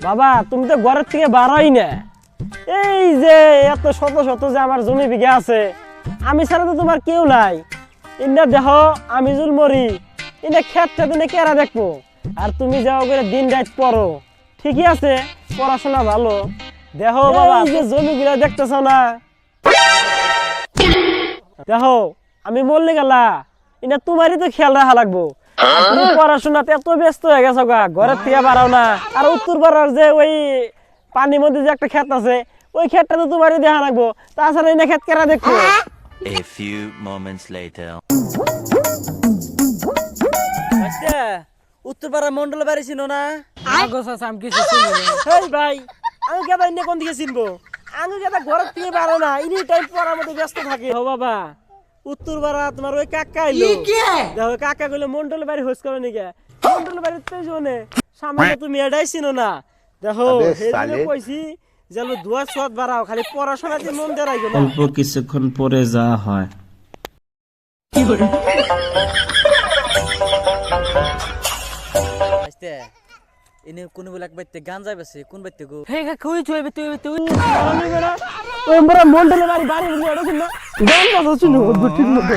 বাবা তুমি তো ঘরের থেকে বাড়াই না। এই যে এত শত শত যে আমার জমি বিঘা আছে, আমি ছাড়া তো তোমার কেউ নাই। ইন্না দেখো আমি জুল মরি, ইন্না খেতটা দিনে কেরা দেখবো, আর তুমি যাও করে দিন রাত পড়ো। ঠিকই আছে, পড়াশোনা ভালো। দেখো বাবা এই যে জমিগুলা দেখতেছ না, দেখো আমি বললে গেলা এটা তোমারই তো খেয়াল রাখা লাগবো। আর তুমি পড়াশোনাতে এত ব্যস্ত হয়ে গেছো গা, ঘরের থেকে বাড়াও না। আর উত্তর পাড়ার যে ওই পানির মধ্যে যে একটা ক্ষেত আছে, ওই ক্ষেতটা তো তোমারই দেখা লাগবো। তাছাড়া এই ক্ষেত কেরা দেখবো? A few moments later. উত্তর পাড়া মন্ডল বাড়ি ছিল না? হেই ভাই, আমি কেদা ইন্নে কোন দিকে চিনবো? আমি কেদা ঘরের থেকে বাড়ো না, এনি টাইম পড়ার মধ্যে ব্যস্ত থাকে। ও বাবা, উত্তর পাড়া তোমার ওই কাকা আইলো। দেখো কাকা কইলো মন্ডল বাড়ি হোস করে নিকে। মন্ডল বাড়ির তো জনে সামনে তুমি এটাই চিনো না। দেখো হেদিনে কইছি যেন দুয়া সোয়াদ বাড়াও, খালি পড়াশোনাতে মন দিয়ে রাখো না। অল্প কিছুক্ষণ পরে যা হয়। এনে কোন বলে এক বাইতে গান যাইবেছে, কোন বাইতে গো? হে কা কই তুই তুই ওই আমরা মন্ডল বাড়ি বাড়ি বলে এটা চিনো। গান কথা শুনো ঠিক মতো।